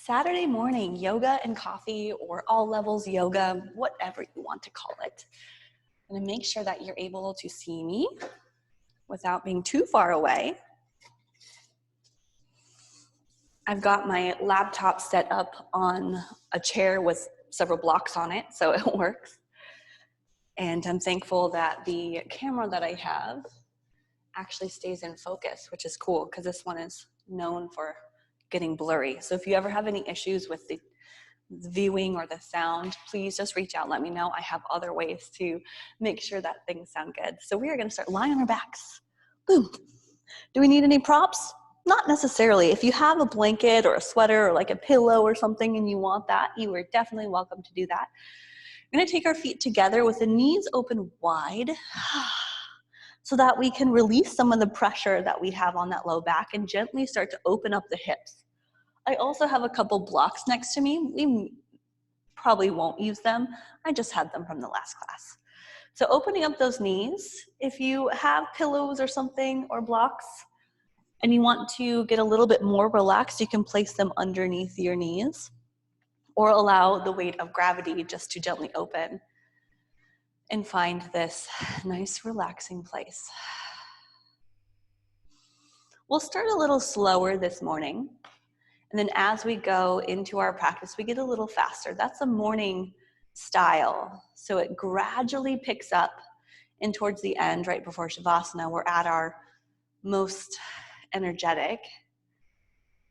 Saturday morning yoga and coffee, or all levels yoga, whatever you want to call it. I'm going to make sure that you're able to see me without being too far away. I've got my laptop set up on a chair with several blocks on it, so it works. And I'm thankful that the camera that I have actually stays in focus, which is cool because this one is known for getting blurry. So if you ever have any issues with the viewing or the sound, please just reach out, let me know. I have other ways to make sure that things sound good. So we are going to start lying on our backs. Boom. Do we need any props? Not necessarily. If you have a blanket or a sweater or like a pillow or something and you want that, you are definitely welcome to do that. We're going to take our feet together with the knees open wide so that we can release some of the pressure that we have on that low back and gently start to open up the hips. I also have a couple blocks next to me. We probably won't use them. I just had them from the last class. So opening up those knees, if you have pillows or something or blocks and you want to get a little bit more relaxed, you can place them underneath your knees or allow the weight of gravity just to gently open and find this nice relaxing place. We'll start a little slower this morning. And then as we go into our practice, we get a little faster. That's a morning style. So it gradually picks up, and towards the end, right before Shavasana, we're at our most energetic,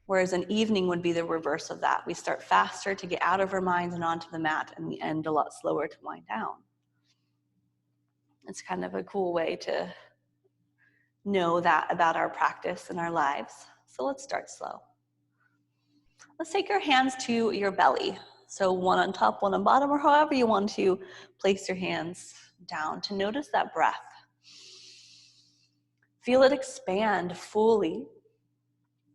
whereas an evening would be the reverse of that. We start faster to get out of our minds and onto the mat, and we end a lot slower to wind down. It's kind of a cool way to know that about our practice and our lives. So let's start slow. Let's take our hands to your belly. So one on top, one on bottom, or however you want to place your hands down to notice that breath. Feel it expand fully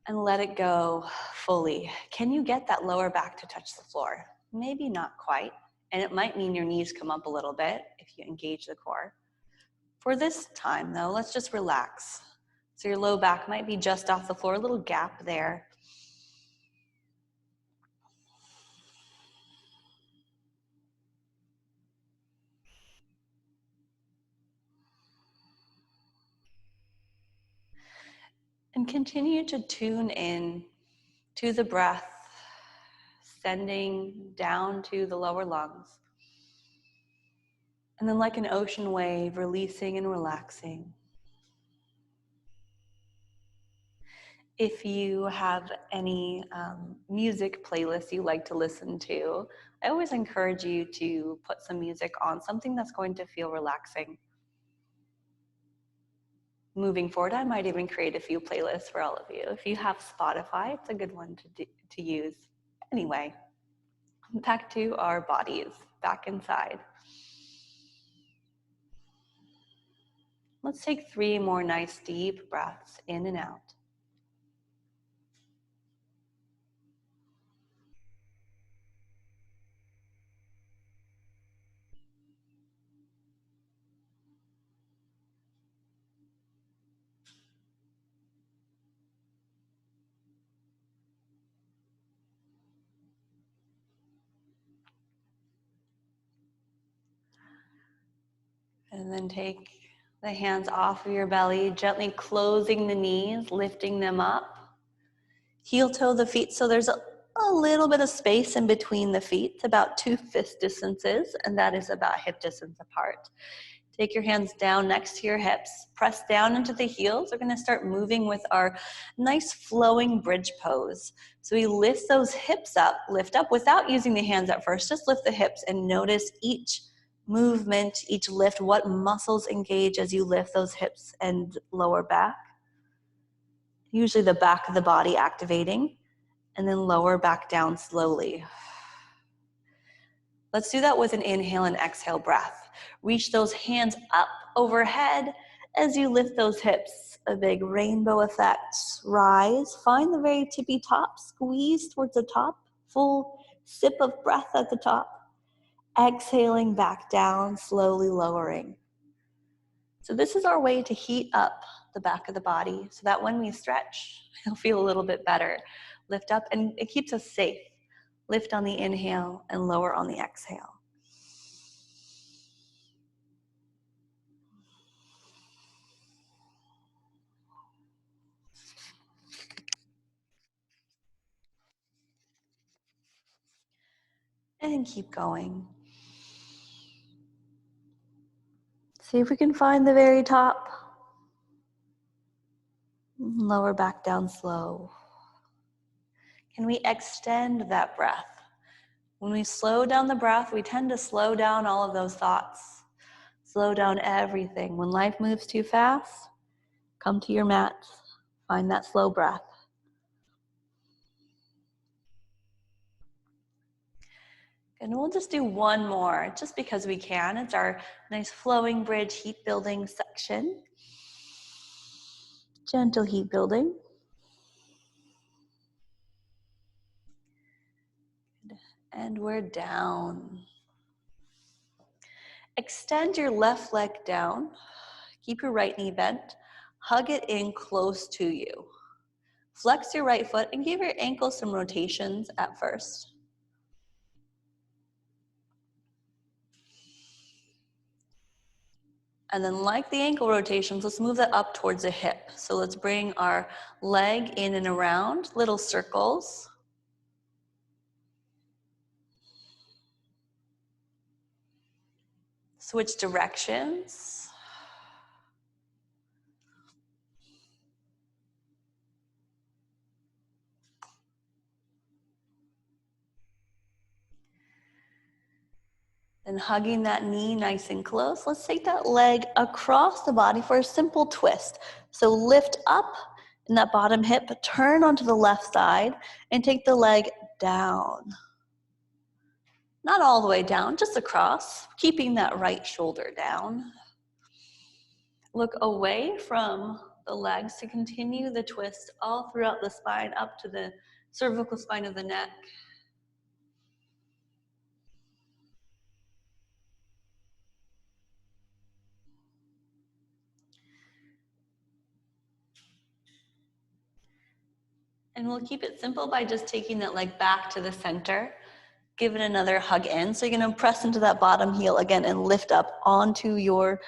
and let it go fully. Can you get that lower back to touch the floor? Maybe not quite, and it might mean your knees come up a little bit if you engage the core. For this time though, let's just relax. So your low back might be just off the floor, a little gap there. And continue to tune in to the breath, sending down to the lower lungs. And then like an ocean wave, releasing and relaxing. If you have any music playlists you like to listen to, I always encourage you to put some music on, something that's going to feel relaxing. Moving forward, I might even create a few playlists for all of you. If you have Spotify, it's a good one to use. Anyway, back to our bodies, back inside. Let's take 3 more nice deep breaths in and out. And then take the hands off of your belly, gently closing the knees, lifting them up. Heel toe the feet, so there's a little bit of space in between the feet, about 2 fist distances, and that is about hip distance apart. Take your hands down next to your hips, press down into the heels. We're gonna start moving with our nice flowing bridge pose. So we lift those hips up, lift up without using the hands at first, just lift the hips and notice each movement, each lift, what muscles engage as you lift those hips and lower back. Usually the back of the body activating, and then lower back down slowly. Let's do that with an inhale and exhale breath. Reach those hands up overhead as you lift those hips. A big rainbow effect. Rise, find the very tippy top, squeeze towards the top, full sip of breath at the top. Exhaling back down, slowly lowering. So this is our way to heat up the back of the body so that when we stretch, it'll feel a little bit better. Lift up, and it keeps us safe. Lift on the inhale and lower on the exhale. And keep going. See if we can find the very top. Lower back down slow. Can we extend that breath? When we slow down the breath, we tend to slow down all of those thoughts. Slow down everything. When life moves too fast, come to your mat. Find that slow breath. And we'll just do one more, just because we can. It's our nice flowing bridge heat building section. Gentle heat building. And we're down. Extend your left leg down. Keep your right knee bent. Hug it in close to you. Flex your right foot and give your ankle some rotations at first. And then like the ankle rotations, let's move that up towards the hip. So let's bring our leg in and around, little circles. Switch directions. And hugging that knee nice and close, let's take that leg across the body for a simple twist. So lift up in that bottom hip, turn onto the left side, and take the leg down. Not all the way down, just across, keeping that right shoulder down. Look away from the legs to continue the twist all throughout the spine, up to the cervical spine of the neck. And we'll keep it simple by just taking that leg back to the center. Give it another hug in. So you're gonna press into that bottom heel again and lift up onto your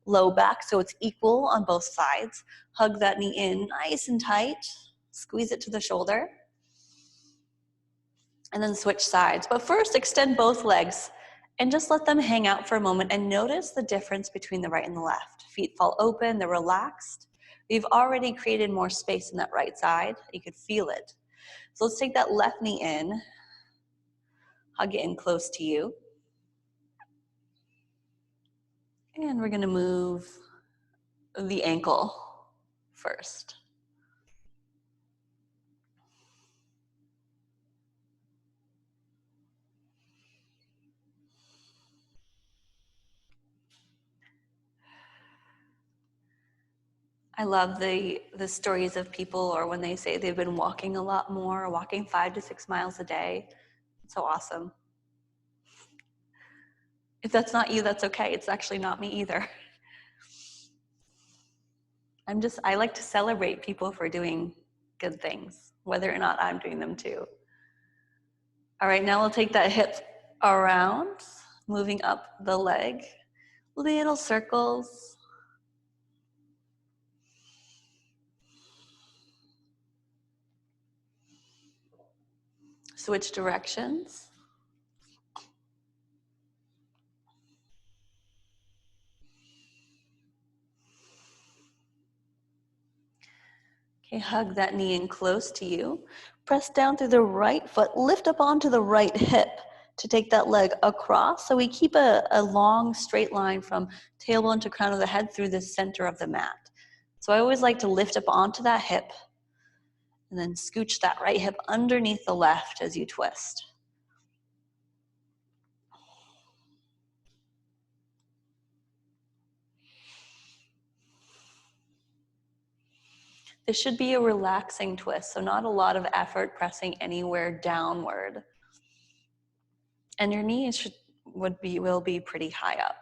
low back so it's equal on both sides. Hug that knee in nice and tight. Squeeze it to the shoulder. And then switch sides. But first, extend both legs and just let them hang out for a moment and notice the difference between the right and the left. Feet fall open, they're relaxed. We've already created more space in that right side. You could feel it. So let's take that left knee in, hug it in close to you. And we're gonna move the ankle first. I love the stories of people, or when they say they've been walking a lot more, or walking 5 to 6 miles a day. It's so awesome. If that's not you, that's okay. It's actually not me either. I like to celebrate people for doing good things, whether or not I'm doing them too. All right, now we'll take that hip around, moving up the leg, little circles. Switch directions. Okay, hug that knee in close to you. Press down through the right foot, lift up onto the right hip to take that leg across. So we keep a long straight line from tailbone to crown of the head through the center of the mat. So I always like to lift up onto that hip and then scooch that right hip underneath the left as you twist. This should be a relaxing twist, so not a lot of effort pressing anywhere downward. And your knees will be pretty high up.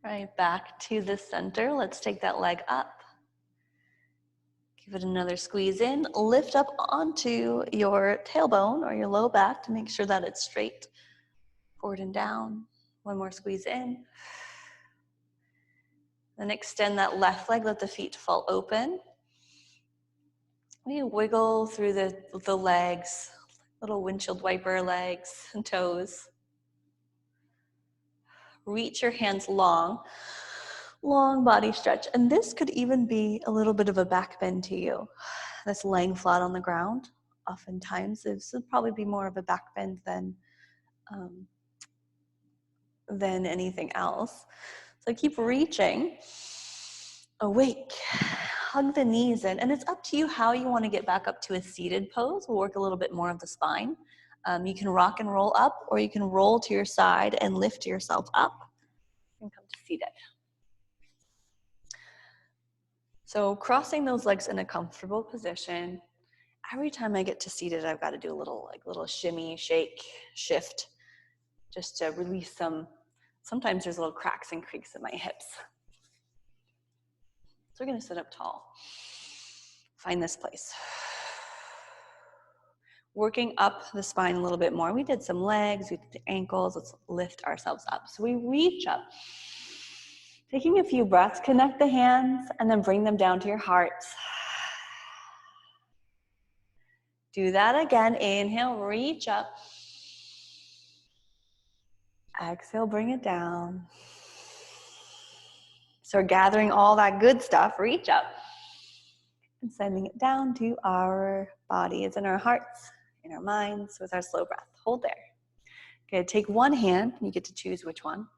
Right, back to the center. Let's take that leg up. Give it another squeeze in. Lift up onto your tailbone or your low back to make sure that it's straight. Forward and down. One more squeeze in. Then extend that left leg, let the feet fall open. You wiggle through the legs, little windshield wiper legs and toes. Reach your hands long body stretch. And this could even be a little bit of a back bend to you. That's laying flat on the ground. Oftentimes, this would probably be more of a back bend than anything else. So keep reaching. Awake. Hug the knees in. And it's up to you how you want to get back up to a seated pose. We'll work a little bit more of the spine. You can rock and roll up, or you can roll to your side and lift yourself up and come to seated. So crossing those legs in a comfortable position. Every time I get to seated, I've got to do a little shimmy, shake, shift, just to release sometimes there's little cracks and creaks in my hips. So we're going to sit up tall. Find this place. Working up the spine a little bit more. We did some legs, we did the ankles. Let's lift ourselves up. So we reach up. Taking a few breaths, connect the hands and then bring them down to your heart. Do that again. Inhale, reach up. Exhale, bring it down. So we're gathering all that good stuff. Reach up and sending it down to our bodies and our hearts, in our minds with our slow breath. Hold there. Okay, take one hand, you get to choose which one,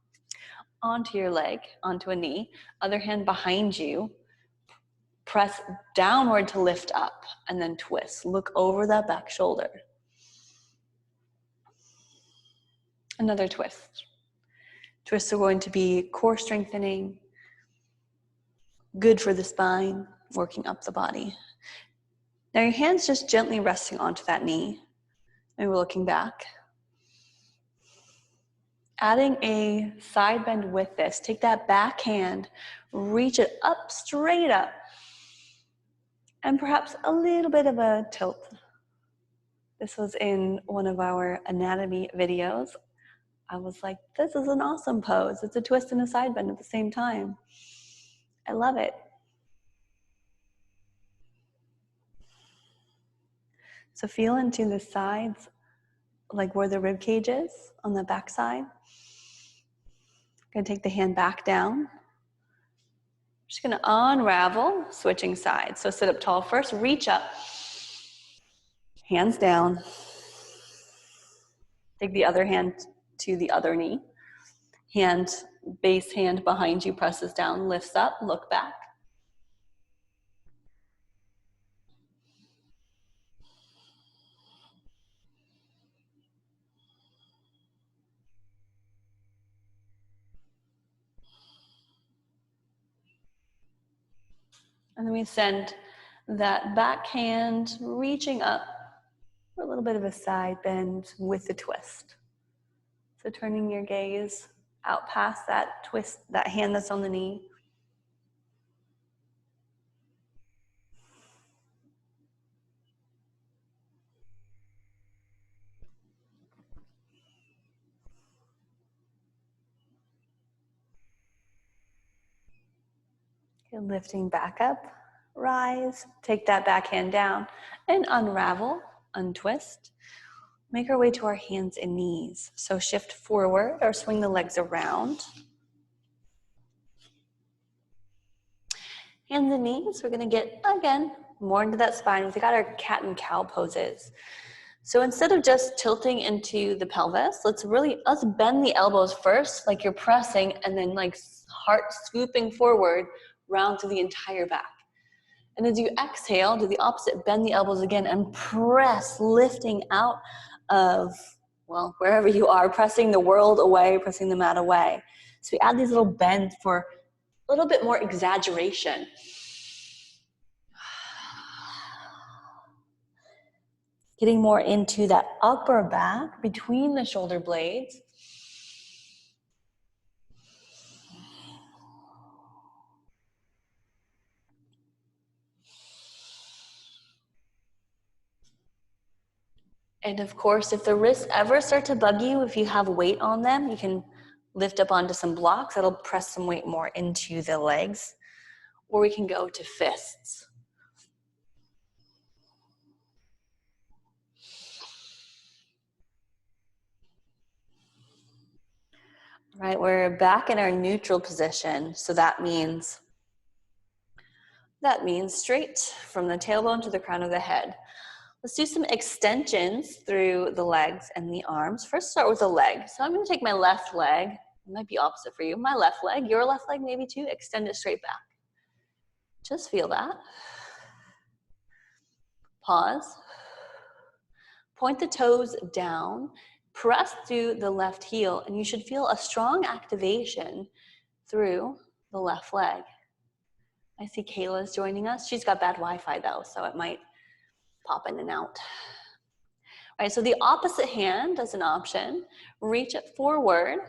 onto your leg, onto a knee, other hand behind you. Press downward to lift up and then twist. Look over that back shoulder. Another twist. Twists are going to be core strengthening, good for the spine, working up the body. Now your hands just gently resting onto that knee. And we're looking back. Adding a side bend with this. Take that back hand, reach it up, straight up. And perhaps a little bit of a tilt. This was in one of our anatomy videos. I was like, this is an awesome pose. It's a twist and a side bend at the same time. I love it. So feel into the sides, like where the rib cage is on the back side. Gonna take the hand back down. Just gonna unravel, switching sides. So sit up tall first, reach up. Hands down. Take the other hand to the other knee. Base hand behind you presses down, lifts up, look back. And then we send that back hand reaching up for a little bit of a side bend with the twist. So turning your gaze out past that twist, that hand that's on the knee. Okay, lifting back up, rise, take that back hand down and unravel, untwist. Make our way to our hands and knees. So shift forward or swing the legs around. Hands and knees, we're gonna get, again, more into that spine. We've got our cat and cow poses. So instead of just tilting into the pelvis, let's bend the elbows first, like you're pressing, and then like heart swooping forward, round through the entire back. And as you exhale, do the opposite, bend the elbows again and press, lifting out of, well, wherever you are, pressing the world away, pressing the mat away. So we add these little bends for a little bit more exaggeration. Getting more into that upper back between the shoulder blades. And of course, if the wrists ever start to bug you, if you have weight on them, you can lift up onto some blocks. That'll press some weight more into the legs. Or we can go to fists. Right, we're back in our neutral position. So that means straight from the tailbone to the crown of the head. Let's do some extensions through the legs and the arms. First, start with the leg. So I'm going to take my left leg. It might be opposite for you. My left leg, your left leg maybe too. Extend it straight back. Just feel that. Pause. Point the toes down. Press through the left heel, and you should feel a strong activation through the left leg. I see Kayla's joining us. She's got bad Wi-Fi though, so it might pop in and out. All right, so the opposite hand as an option. Reach it forward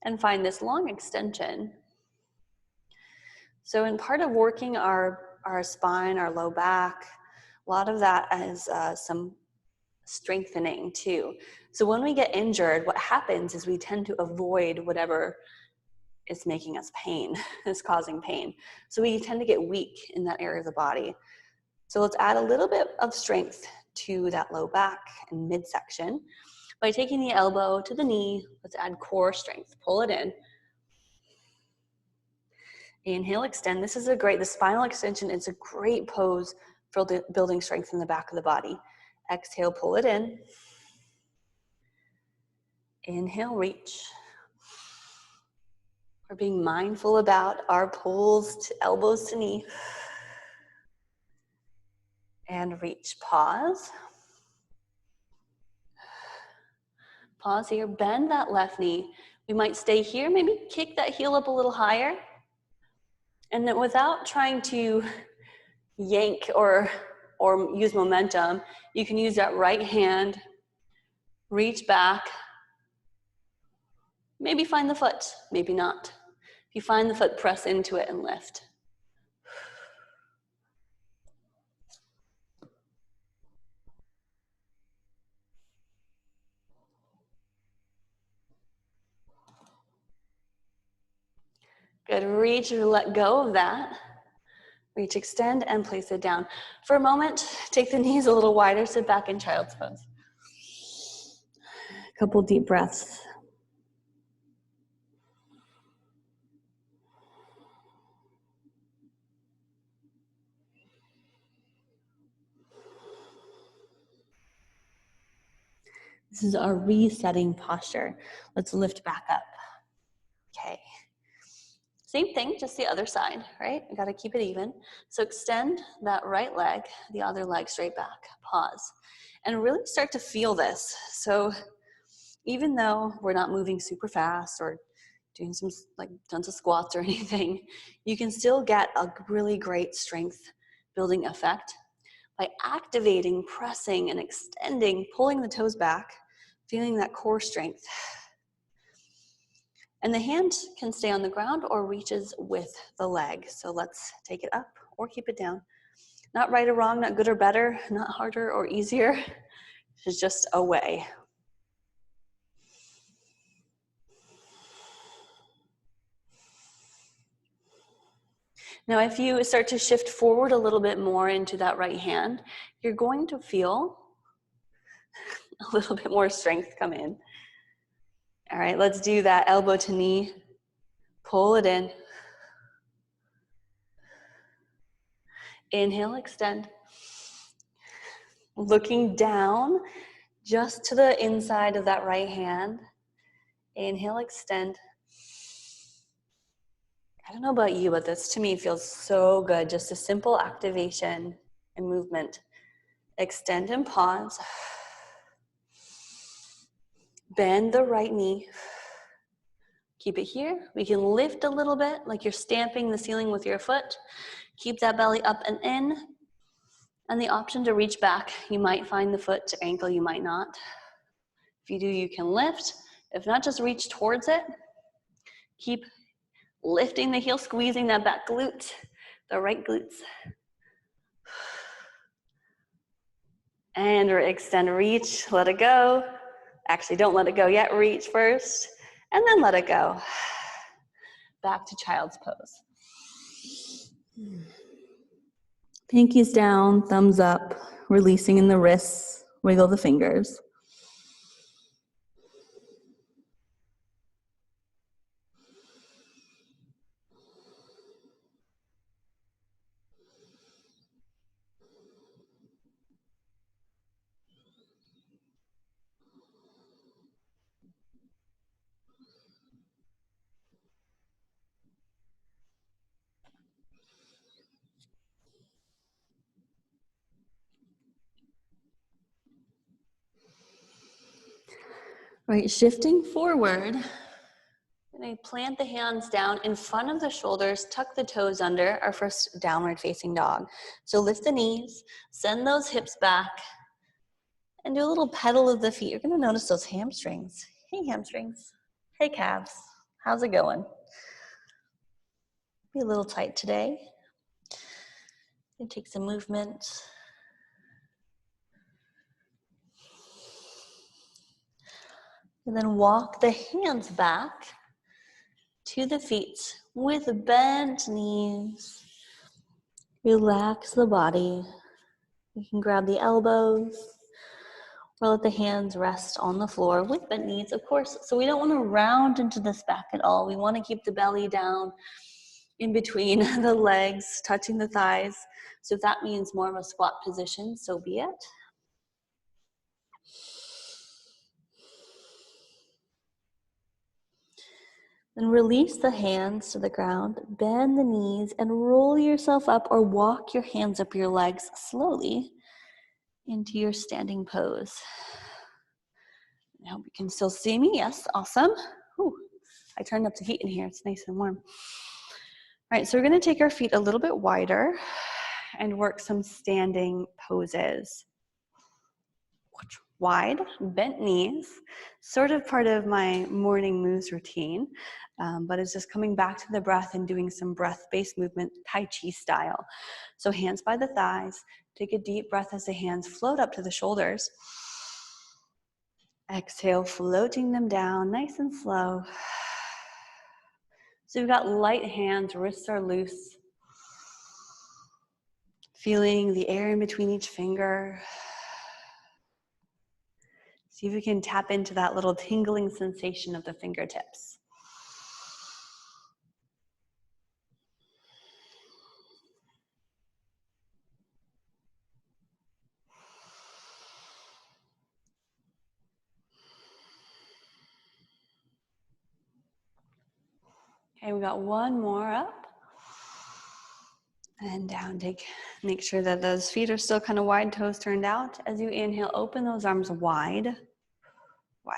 and find this long extension. So in part of working our spine, our low back, a lot of that is some strengthening too. So when we get injured, what happens is we tend to avoid whatever is making us pain, is causing pain. So we tend to get weak in that area of the body. So let's add a little bit of strength to that low back and midsection. By taking the elbow to the knee, let's add core strength. Pull it in. Inhale, extend. This is the spinal extension is a great pose for building strength in the back of the body. Exhale, pull it in. Inhale, reach. We're being mindful about our pulls to elbows to knee. And reach, pause. Pause here, bend that left knee. We might stay here, maybe kick that heel up a little higher. And then without trying to yank or use momentum, you can use that right hand, reach back, maybe find the foot, maybe not. If you find the foot, press into it and lift. Good, reach or let go of that. Reach, extend, and place it down. For a moment, take the knees a little wider, sit back in child's pose. A couple deep breaths. This is our resetting posture. Let's lift back up. Okay. Same thing, just the other side, right? We gotta keep it even. So extend that right leg, the other leg straight back. Pause. And really start to feel this. So even though we're not moving super fast or doing some tons of squats or anything, you can still get a really great strength building effect by activating, pressing, and extending, pulling the toes back, feeling that core strength. And the hand can stay on the ground or reaches with the leg. So let's take it up or keep it down. Not right or wrong, not good or better, not harder or easier. It's just a way. Now, if you start to shift forward a little bit more into that right hand, you're going to feel a little bit more strength come in. All right, let's do that elbow to knee. Pull it in. Inhale, extend. Looking down just to the inside of that right hand. Inhale, extend. I don't know about you, but this to me feels so good. Just a simple activation and movement. Extend and pause. Bend the right knee. Keep it here. We can lift a little bit like you're stamping the ceiling with your foot. Keep that belly up and in. And the option to reach back. You might find the foot to ankle, you might not. If you do, you can lift. If not, just reach towards it. Keep lifting the heel, squeezing that back glute, the right glutes. And extend, reach, let it go. Actually, don't let it go yet. Reach first, and then let it go. Back to child's pose. Pinkies down, thumbs up, releasing in the wrists, wiggle the fingers. Right, shifting forward. And plant the hands down in front of the shoulders, tuck the toes under our first downward facing dog. So lift the knees, send those hips back, and do a little pedal of the feet. You're gonna notice those hamstrings. Hey hamstrings, hey calves, how's it going? Be a little tight today. And take some movement. And then walk the hands back to the feet with bent knees. Relax the body. You can grab the elbows or let the hands rest on the floor with bent knees, of course. So we don't want to round into this back at all. We want to keep the belly down in between the legs, touching the thighs. So if that means more of a squat position, so be it. Then release the hands to the ground, bend the knees, and roll yourself up or walk your hands up your legs slowly into your standing pose. I hope you can still see me. Yes, awesome. Whew. I turned up the heat in here. It's nice and warm. All right, so we're going to take our feet a little bit wider and work some standing poses. Wide, bent knees, sort of part of my morning moves routine, but it's just coming back to the breath and doing some breath-based movement, Tai Chi style. So hands by the thighs, take a deep breath as the hands float up to the shoulders. Exhale, floating them down, nice and slow. So we've got light hands, wrists are loose. Feeling the air in between each finger. See if we can tap into that little tingling sensation of the fingertips. Okay, we got one more up. And down, make sure that those feet are still kind of wide, toes turned out. As you inhale, open those arms wide, wide.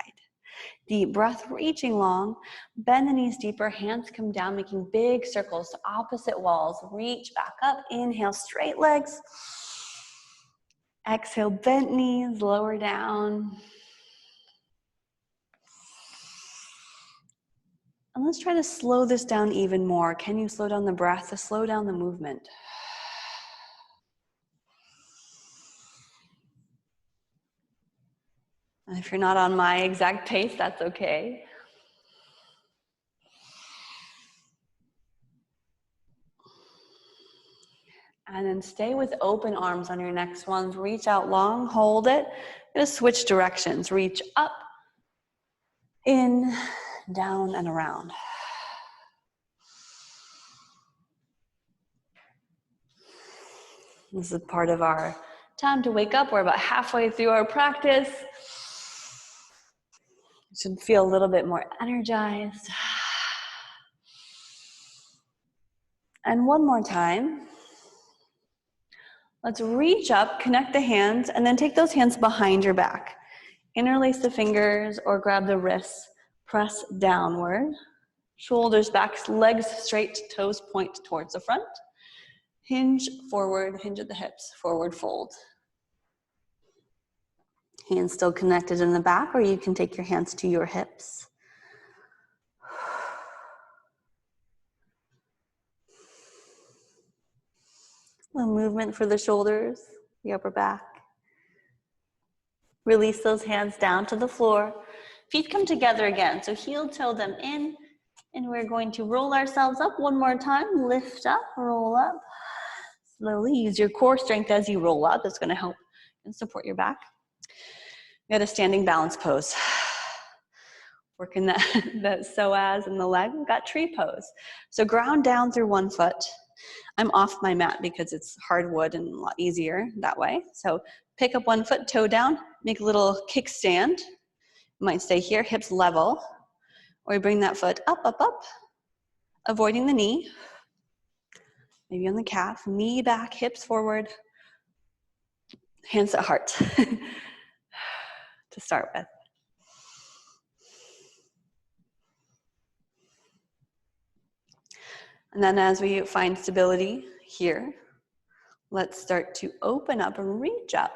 Deep breath, reaching long. Bend the knees deeper, hands come down, making big circles to opposite walls. Reach back up, inhale, straight legs. Exhale, bent knees, lower down. And let's try to slow this down even more. Can you slow down the breath to slow down the movement? And if you're not on my exact pace, that's okay. And then stay with open arms on your next ones. Reach out long, hold it. Just switch directions. Reach up, in, down, and around. This is part of our time to wake up. We're about halfway through our practice. You should feel a little bit more energized. And one more time. Let's reach up, connect the hands, and then take those hands behind your back. Interlace the fingers or grab the wrists. Press downward. Shoulders back, legs straight, toes point towards the front. Hinge forward, hinge at the hips, forward fold. Hands still connected in the back, or you can take your hands to your hips. A little movement for the shoulders, the upper back. Release those hands down to the floor. Feet come together again. So heel toe them in. And we're going to roll ourselves up one more time. Lift up, roll up. Slowly use your core strength as you roll up. That's going to help and support your back. We got a standing balance pose. Working that psoas in the leg. We've got tree pose. So ground down through one foot. I'm off my mat because it's hardwood and a lot easier that way. So pick up one foot, toe down, make a little kickstand. You might stay here, hips level. Or you bring that foot up, up, up, avoiding the knee. Maybe on the calf, knee back, hips forward, hands at heart to start with. And then as we find stability here, let's start to open up and reach up.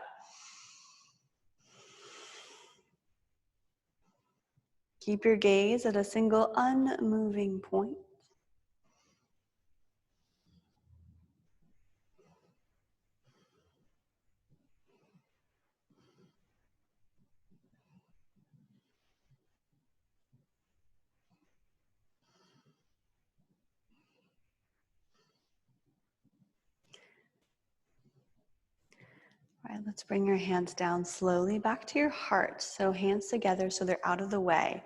Keep your gaze at a single unmoving point. All right, let's bring your hands down slowly back to your heart. So hands together so they're out of the way.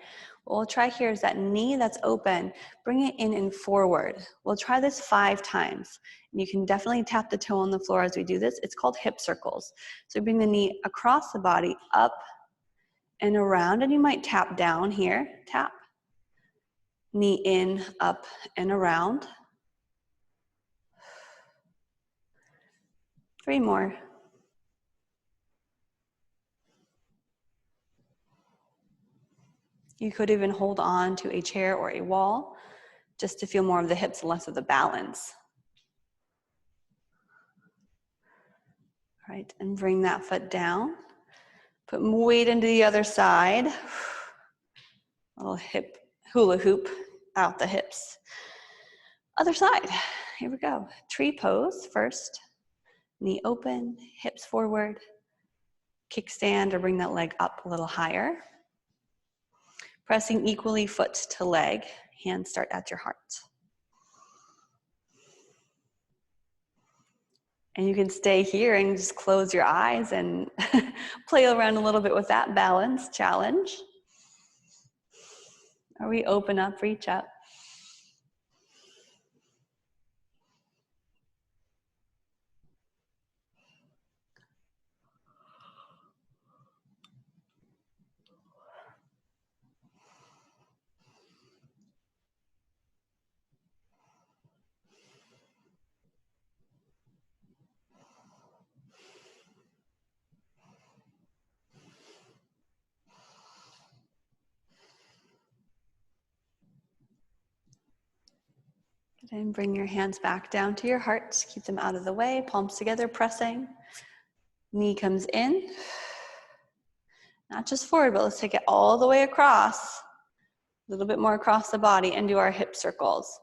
What we'll try here is that knee that's open, bring it in and forward. We'll try this 5 times. And you can definitely tap the toe on the floor as we do this. It's called hip circles. So bring the knee across the body, up and around, and you might tap down here, tap. Knee in, up and around. 3 more. You could even hold on to a chair or a wall just to feel more of the hips, less of the balance. All right, and bring that foot down. Put more weight into the other side. Little hip hula hoop out the hips. Other side, here we go. Tree pose first. Knee open, hips forward. Kickstand or bring that leg up a little higher. Pressing equally foot to leg. Hands start at your heart. And you can stay here and just close your eyes and play around a little bit with that balance challenge. Or we open up, reach up. And bring your hands back down to your heart. Keep them out of the way, palms together, pressing. Knee comes in. Not just forward, but let's take it all the way across. A little bit more across the body and do our hip circles.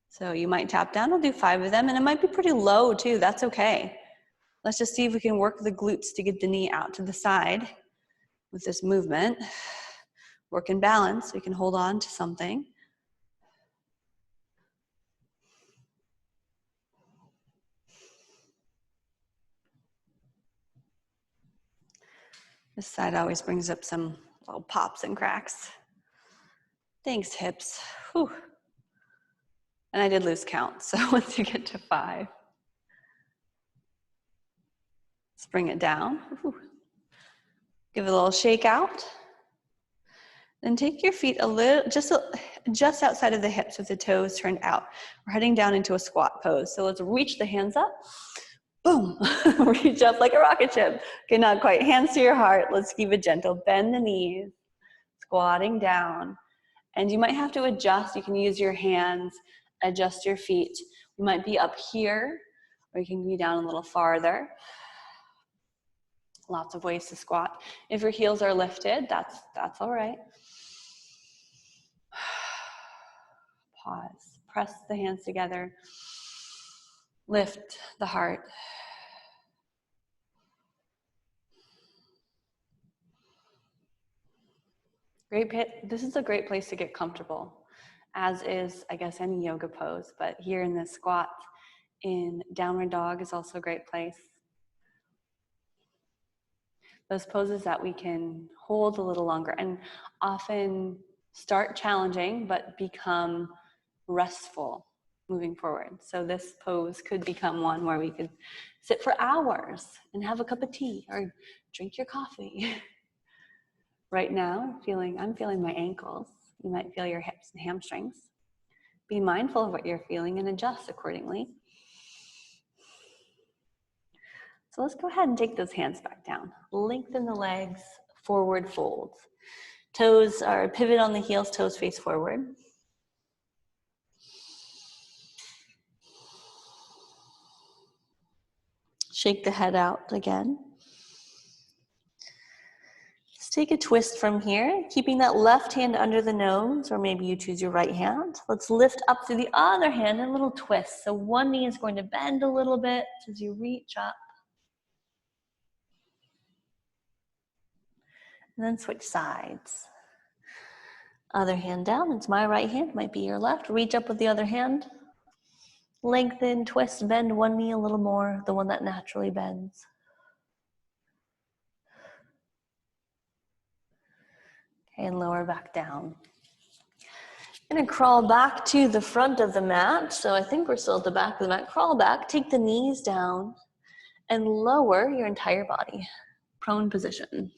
So you might tap down, we'll do 5 of them, and it might be pretty low too, that's okay. Let's just see if we can work the glutes to get the knee out to the side with this movement. Work in balance, we can hold on to something. This side always brings up some little pops and cracks. Thanks, hips. Whew. And I did lose count, so once you get to 5, let's bring it down. Whew. Give it a little shake out. Then take your feet a little, just outside of the hips with the toes turned out. We're heading down into a squat pose. So let's reach the hands up. Boom, reach up like a rocket ship. Okay, not quite, hands to your heart. Let's keep it gentle. Bend the knees, squatting down. And you might have to adjust. You can use your hands, adjust your feet. You might be up here, or you can be down a little farther. Lots of ways to squat. If your heels are lifted, that's all right. Pause, press the hands together. Lift the heart. This is a great place to get comfortable, as is, I guess, any yoga pose, but here in this squat in downward dog is also a great place. Those poses that we can hold a little longer and often start challenging, but become restful moving forward. So this pose could become one where we could sit for hours and have a cup of tea or drink your coffee. Right now, I'm feeling my ankles. You might feel your hips and hamstrings. Be mindful of what you're feeling and adjust accordingly. So let's go ahead and take those hands back down. Lengthen the legs, forward folds. Toes are pivot on the heels, toes face forward. Shake the head out again. Let's take a twist from here, keeping that left hand under the nose, or maybe you choose your right hand. Let's lift up through the other hand, a little twist. So one knee is going to bend a little bit as you reach up. And then switch sides. Other hand down, it's my right hand, might be your left. Reach up with the other hand. Lengthen, twist, bend one knee a little more, the one that naturally bends. Okay, and lower back down. I'm gonna crawl back to the front of the mat. So I think we're still at the back of the mat. Crawl back, take the knees down, and lower your entire body. Prone position.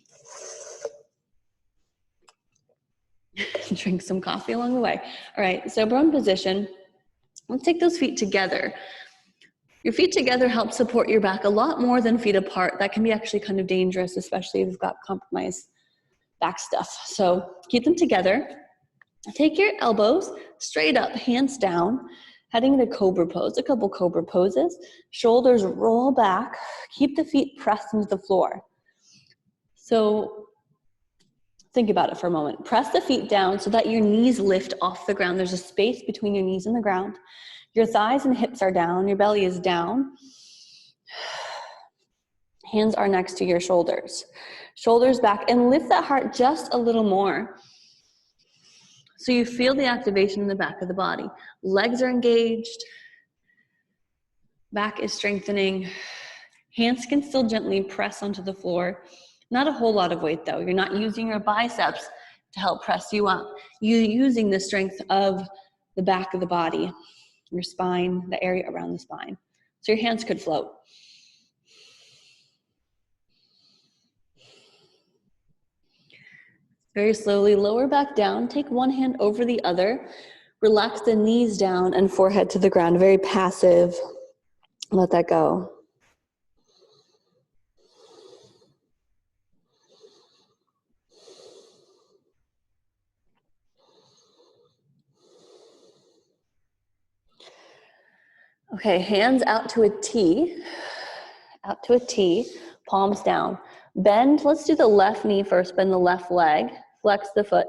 Drink some coffee along the way. All right, so prone position. Let's take those feet together. Your feet together help support your back a lot more than feet apart. That can be actually kind of dangerous, especially if you've got compromised back stuff. So keep them together. Take your elbows straight up, hands down, heading into Cobra pose, a couple Cobra poses. Shoulders roll back, keep the feet pressed into the floor. So think about it for a moment. Press the feet down so that your knees lift off the ground. There's a space between your knees and the ground. Your thighs and hips are down, your belly is down. Hands are next to your shoulders. Shoulders back, and lift that heart just a little more. So you feel the activation in the back of the body. Legs are engaged. Back is strengthening. Hands can still gently press onto the floor. Not a whole lot of weight though. You're not using your biceps to help press you up. You're using the strength of the back of the body, your spine, the area around the spine. So your hands could float. Very slowly lower back down. Take one hand over the other. Relax the knees down and forehead to the ground. Very passive. Let that go. Okay, hands out to a T. Out to a T. Palms down. Bend. Let's do the left knee first. Bend the left leg. Flex the foot.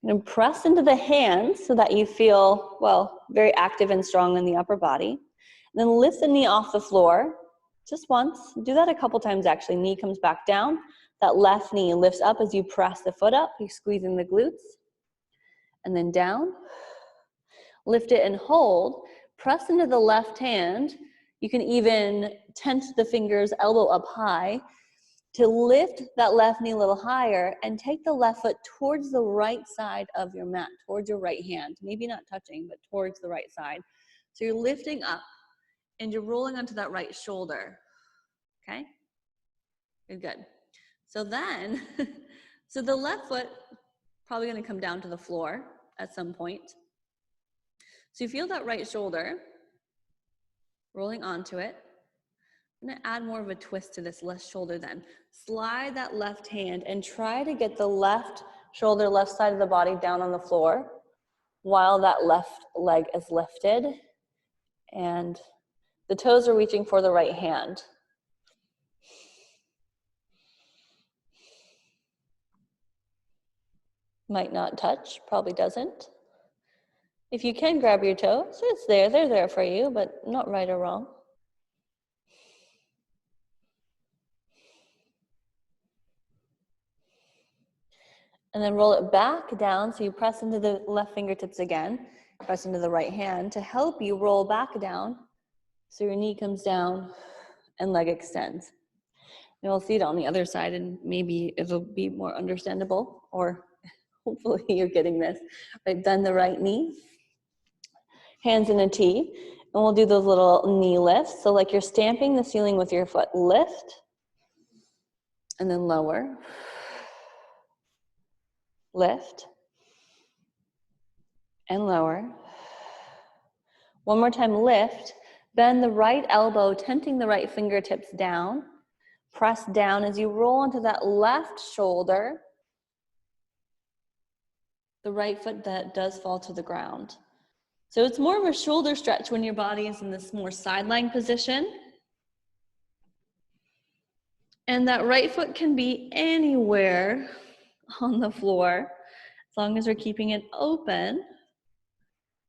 And press into the hands so that you feel, well, very active and strong in the upper body. Then lift the knee off the floor just once. Do that a couple times actually. Knee comes back down. That left knee lifts up as you press the foot up. You squeeze in the glutes. And then down. Lift it and hold. Press into the left hand. You can even tense the fingers, elbow up high, to lift that left knee a little higher and take the left foot towards the right side of your mat, towards your right hand. Maybe not touching, but towards the right side. So you're lifting up and you're rolling onto that right shoulder. Okay? Good. So then, so the left foot probably gonna come down to the floor at some point. So you feel that right shoulder rolling onto it. I'm gonna add more of a twist to this left shoulder then. Slide that left hand and try to get the left shoulder, left side of the body down on the floor while that left leg is lifted and the toes are reaching for the right hand. Might not touch, probably doesn't. If you can grab your toes, it's there, they're there for you, but not right or wrong. And then roll it back down. So you press into the left fingertips again, press into the right hand to help you roll back down. So your knee comes down and leg extends. And we'll see it on the other side and maybe it'll be more understandable, or hopefully you're getting this. Right, bend the right knee, hands in a T, and we'll do those little knee lifts. So like you're stamping the ceiling with your foot. Lift, and then lower. Lift, and lower. One more time, lift. Bend the right elbow, tenting the right fingertips down. Press down as you roll onto that left shoulder. The right foot that does fall to the ground. So it's more of a shoulder stretch when your body is in this more sideline position. And that right foot can be anywhere on the floor, as long as we're keeping it open.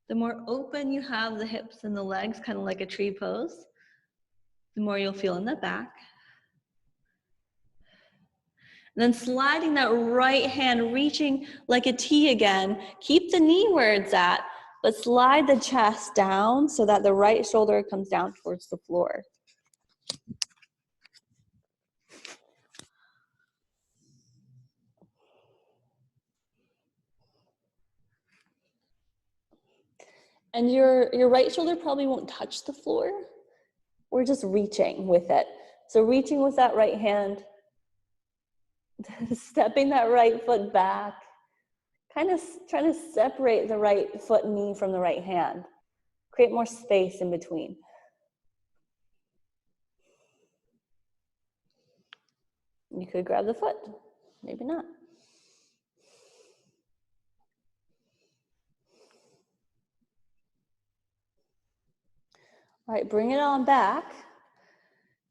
The more open you have the hips and the legs, kind of like a tree pose, the more you'll feel in the back. And then sliding that right hand, reaching like a T again. Keep the knee where it's at, but slide the chest down so that the right shoulder comes down towards the floor. And your right shoulder probably won't touch the floor. We're just reaching with it. So reaching with that right hand, stepping that right foot back, kind of trying to separate the right foot and knee from the right hand. Create more space in between. You could grab the foot, maybe not. All right, bring it on back.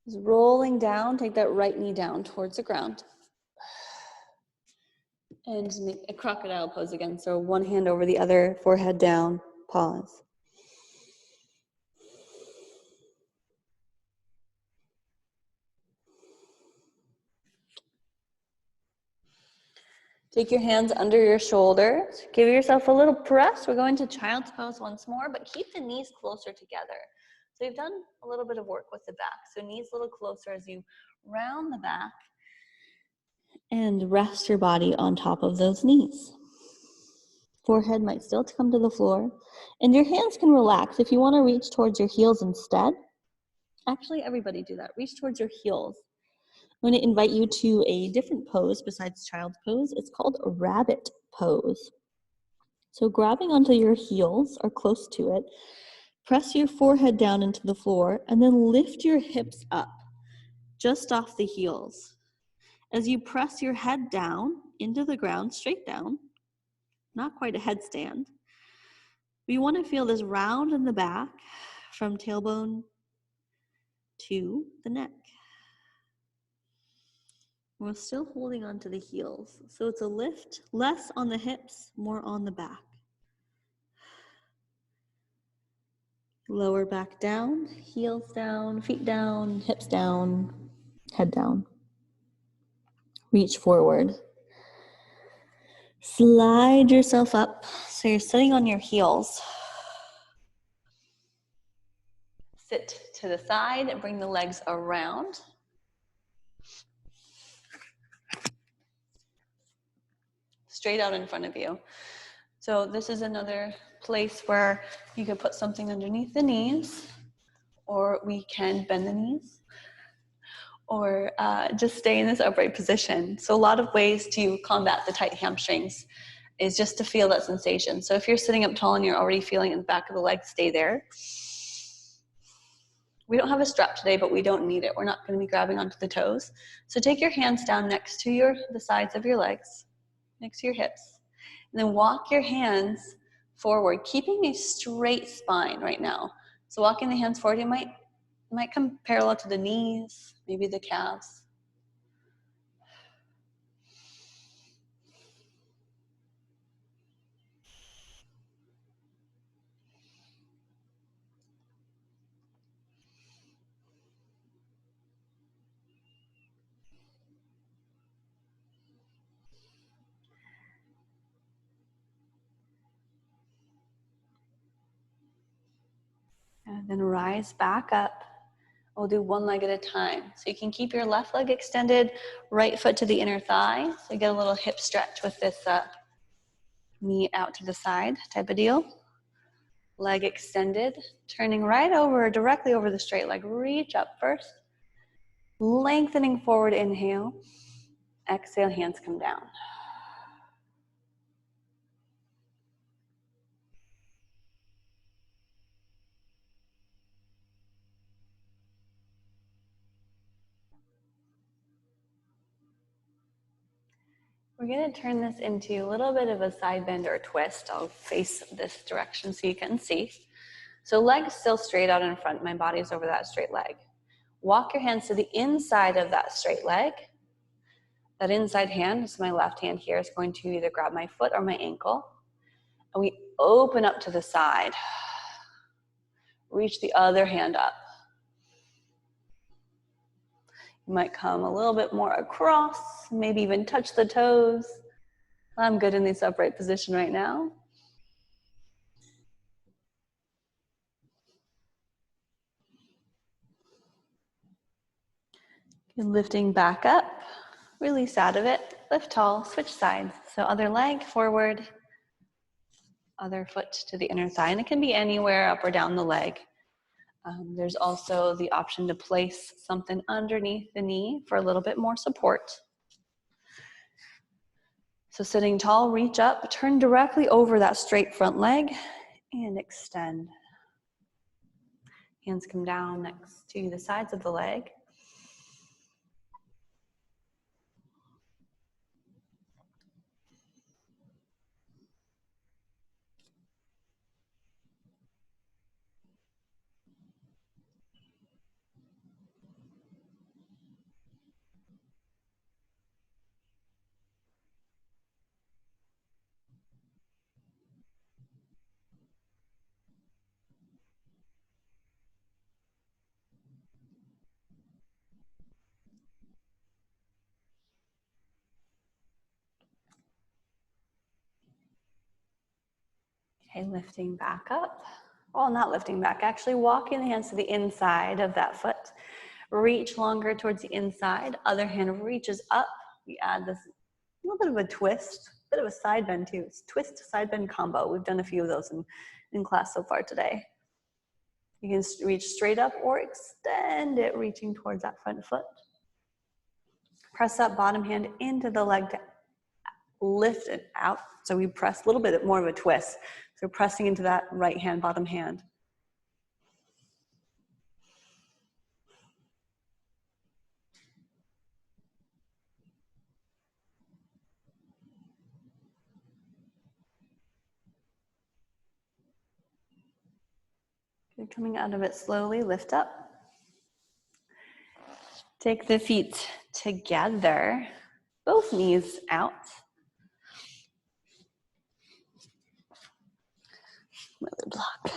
Just rolling down, take that right knee down towards the ground. And make a crocodile pose again. So one hand over the other, forehead down, pause. Take your hands under your shoulders. Give yourself a little press. We're going to child's pose once more, but keep the knees closer together. So you've done a little bit of work with the back. So knees a little closer as you round the back and rest your body on top of those knees. Forehead might still come to the floor, and your hands can relax. If you want to reach towards your heels instead, actually everybody do that. Reach towards your heels. I'm going to invite you to a different pose besides child's pose. It's called a rabbit pose. So grabbing onto your heels or close to it, press your forehead down into the floor and then lift your hips up just off the heels. As you press your head down into the ground, straight down, not quite a headstand, we want to feel this round in the back from tailbone to the neck. We're still holding on to the heels. So it's a lift, less on the hips, more on the back. Lower back down, heels down, feet down, hips down, head down. Reach forward. Slide yourself up so you're sitting on your heels. Sit to the side and bring the legs around. Straight out in front of you. So this is another place where you could put something underneath the knees, or we can bend the knees, or just stay in this upright position. So a lot of ways to combat the tight hamstrings is just to feel that sensation. So if you're sitting up tall and you're already feeling it in the back of the leg, stay there. We don't have a strap today, but we don't need it. We're not going to be grabbing onto the toes. So take your hands down next to the sides of your legs, next to your hips. And then walk your hands forward, keeping a straight spine right now. So walking the hands forward, you might come parallel to the knees, maybe the calves. And then rise back up. We'll do one leg at a time. So you can keep your left leg extended, right foot to the inner thigh. So you get a little hip stretch with this knee out to the side type of deal. Leg extended, turning right over, directly over the straight leg. Reach up first. Lengthening forward, inhale. Exhale, hands come down. We're going to turn this into a little bit of a side bend or a twist. I'll face this direction so you can see. So legs still straight out in front. My body's over that straight leg. Walk your hands to the inside of that straight leg. That inside hand, so my left hand here, is going to either grab my foot or my ankle. And we open up to the side. Reach the other hand up. You might come a little bit more across, maybe even touch the toes. I'm good in this upright position right now. You're lifting back up, release out of it, lift tall, switch sides. So other leg forward, other foot to the inner thigh, and it can be anywhere up or down the leg. There's also the option to place something underneath the knee for a little bit more support. So sitting tall, reach up, turn directly over that straight front leg, and extend. Hands come down next to the sides of the leg. Okay, lifting back up. Well, not lifting back, actually walking the hands to the inside of that foot. Reach longer towards the inside. Other hand reaches up. We add this little bit of a twist, bit of a side bend too. It's twist to side bend combo. We've done a few of those in class so far today. You can reach straight up or extend it, reaching towards that front foot. Press that bottom hand into the leg to lift it out. So we press a little bit more of a twist. So pressing into that right hand, bottom hand. Good, coming out of it slowly, lift up. Take the feet together, both knees out. Another block.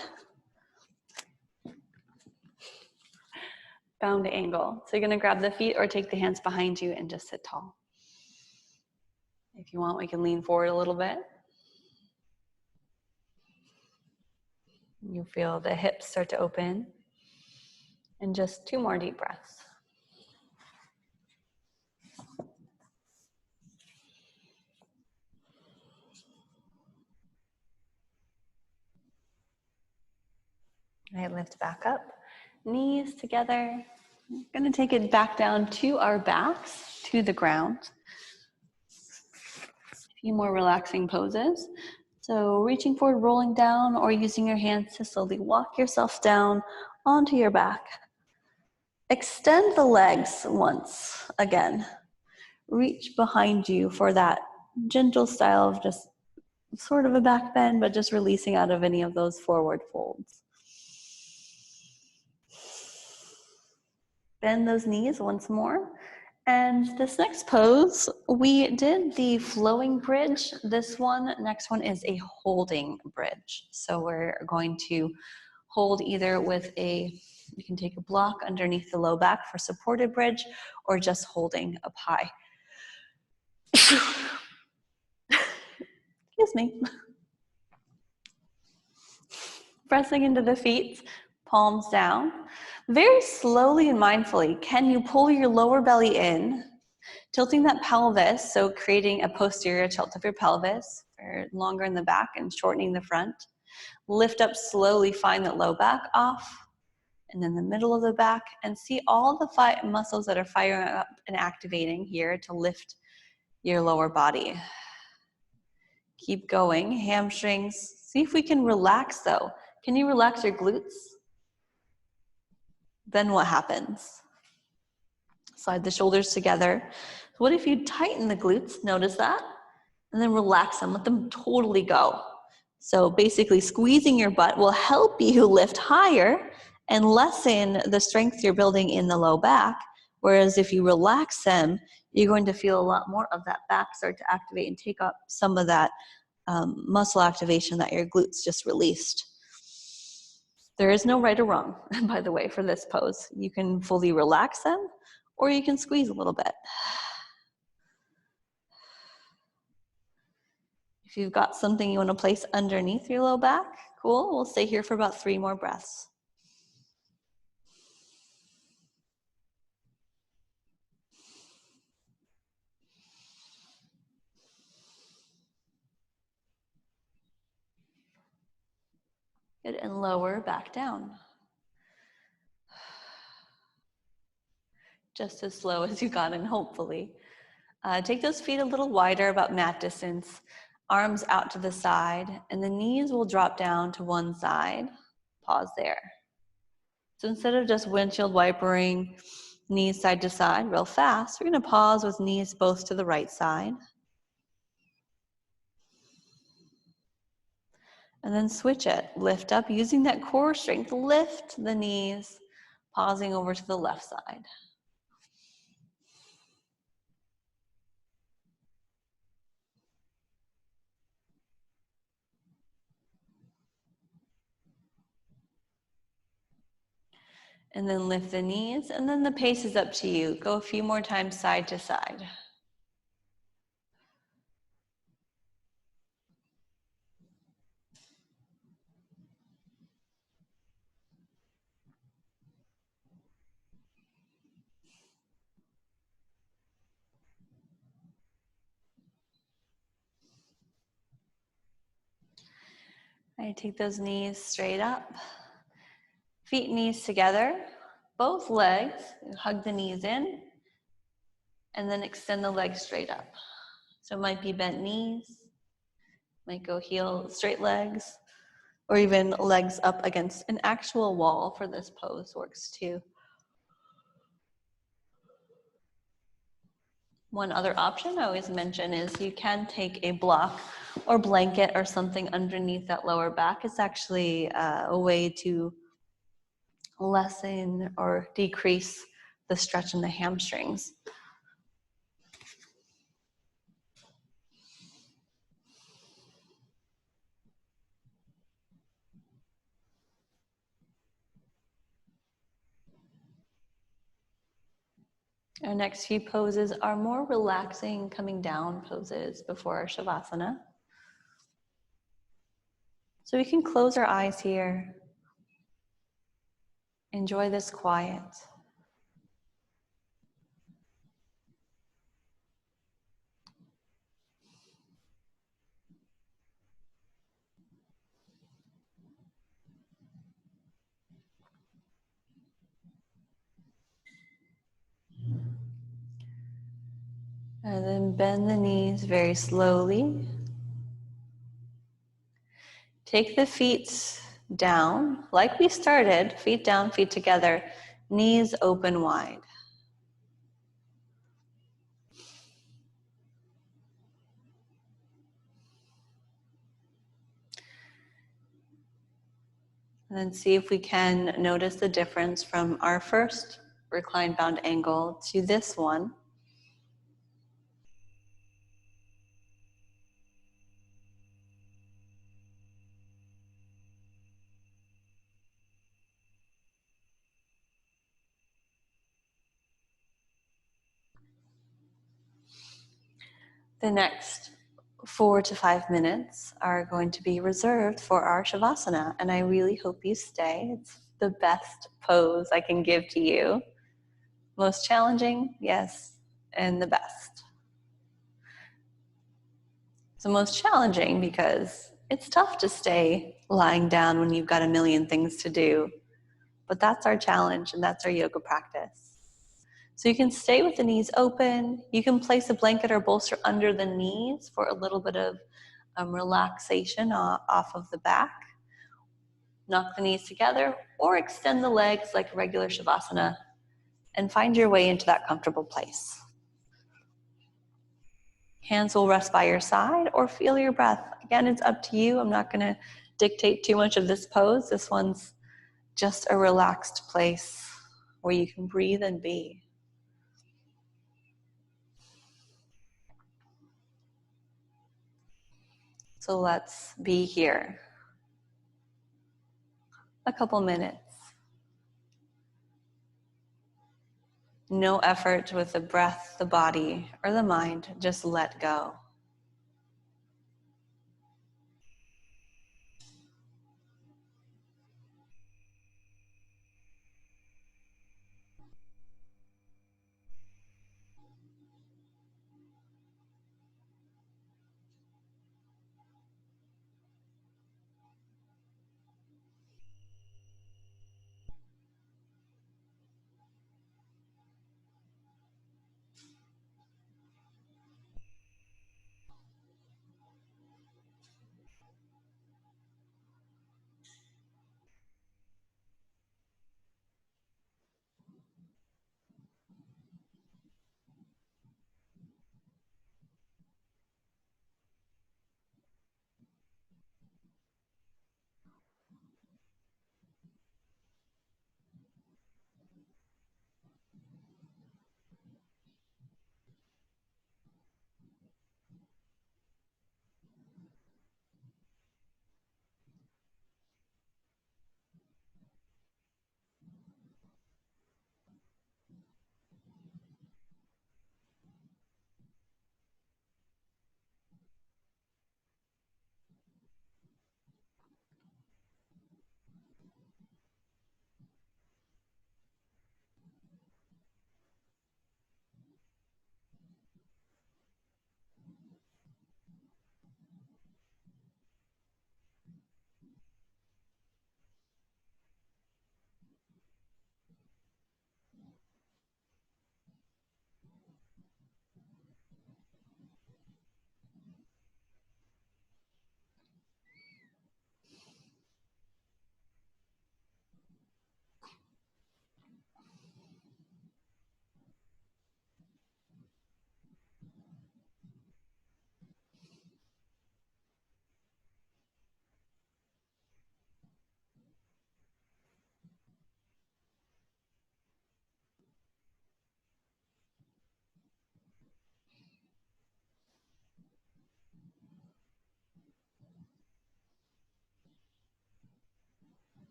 Bound angle. So you're gonna grab the feet or take the hands behind you and just sit tall. If you want, we can lean forward a little bit. You feel the hips start to open. And just 2 more deep breaths. All right, lift back up. Knees together. We're gonna take it back down to our backs, to the ground. A few more relaxing poses. So reaching forward, rolling down, or using your hands to slowly walk yourself down onto your back. Extend the legs once again. Reach behind you for that gentle style of just sort of a back bend, but just releasing out of any of those forward folds. Bend those knees once more. And this next pose, we did the flowing bridge. This one, next one is a holding bridge. So we're going to hold either with you can take a block underneath the low back for supported bridge, or just holding up high. Excuse me. Pressing into the feet, palms down. Very slowly and mindfully, can you pull your lower belly in, tilting that pelvis, so creating a posterior tilt of your pelvis, or longer in the back and shortening the front. Lift up slowly, find that low back off, and then the middle of the back, and see all the muscles that are firing up and activating here to lift your lower body. Keep going, hamstrings. See if we can relax though. Can you relax your glutes? Then what happens? Slide the shoulders together. What if you tighten the glutes? Notice that. And then relax them, let them totally go. So basically squeezing your butt will help you lift higher and lessen the strength you're building in the low back. Whereas if you relax them, you're going to feel a lot more of that back start to activate and take up some of that muscle activation that your glutes just released. There is no right or wrong, by the way, for this pose. You can fully relax them or you can squeeze a little bit. If you've got something you want to place underneath your low back, cool. We'll stay here for about 3 more breaths. Good, and lower back down. Just as slow as you got in, hopefully. Take those feet a little wider, about mat distance. Arms out to the side, and the knees will drop down to one side. Pause there. So instead of just windshield wipering knees side to side real fast, we're going to pause with knees both to the right side. And then switch it. Lift up using that core strength. Lift the knees, pausing over to the left side. And then lift the knees, and then the pace is up to you. Go a few more times side to side. I take those knees straight up. Feet and knees together. Both legs, hug the knees in, and then extend the legs straight up. So it might be bent knees, might go straight legs, or even legs up against an actual wall for this pose works too. One other option I always mention is you can take a block or blanket or something underneath that lower back. It's actually a way to lessen or decrease the stretch in the hamstrings. Our next few poses are more relaxing, coming down poses before our Shavasana. So we can close our eyes here. Enjoy this quiet. And then bend the knees very slowly. Take the feet down, like we started, feet down, feet together, knees open wide. And then see if we can notice the difference from our first reclined bound angle to this one. The next 4 to 5 minutes are going to be reserved for our Shavasana, and I really hope you stay. It's the best pose I can give to you. Most challenging, yes, and the best. So most challenging because it's tough to stay lying down when you've got a million things to do. But that's our challenge, and that's our yoga practice. So you can stay with the knees open. You can place a blanket or bolster under the knees for a little bit of relaxation off of the back. Knock the knees together or extend the legs like regular Shavasana and find your way into that comfortable place. Hands will rest by your side or feel your breath. Again, it's up to you. I'm not going to dictate too much of this pose. This one's just a relaxed place where you can breathe and be. So let's be here a couple minutes. No effort with the breath, the body, or the mind. Just let go.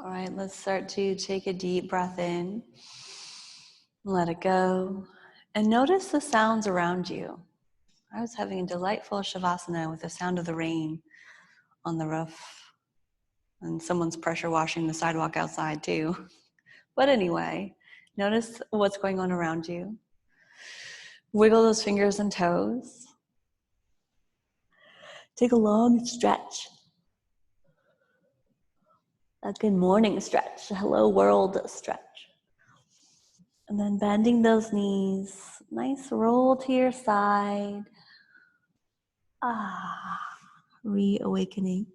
All right, let's start to take a deep breath in. Let it go. And notice the sounds around you. I was having a delightful Shavasana with the sound of the rain on the roof. And someone's pressure washing the sidewalk outside too. But anyway, notice what's going on around you. Wiggle those fingers and toes. Take a long stretch. A good morning stretch, a hello world stretch. And then bending those knees, nice roll to your side. Reawakening.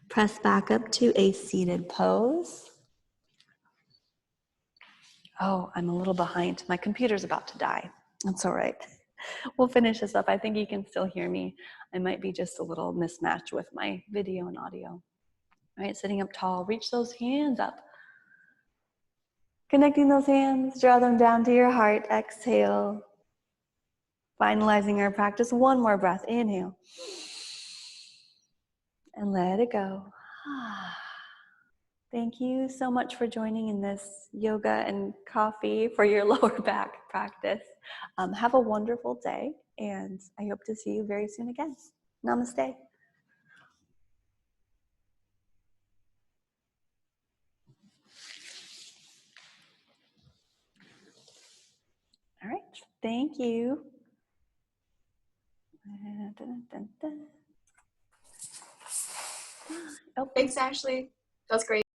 Press back up to a seated pose. Oh, I'm a little behind. My computer's about to die. That's all right. We'll finish this up. I think you can still hear me. I might be just a little mismatched with my video and audio. All right, sitting up tall, reach those hands up. Connecting those hands, draw them down to your heart. Exhale. Finalizing our practice. One more breath. Inhale. And let it go. Thank you so much for joining in this yoga and coffee for your lower back practice. Have a wonderful day, and I hope to see you very soon again. Namaste. All right, thank you. Oh. Thanks, Ashley. That was great.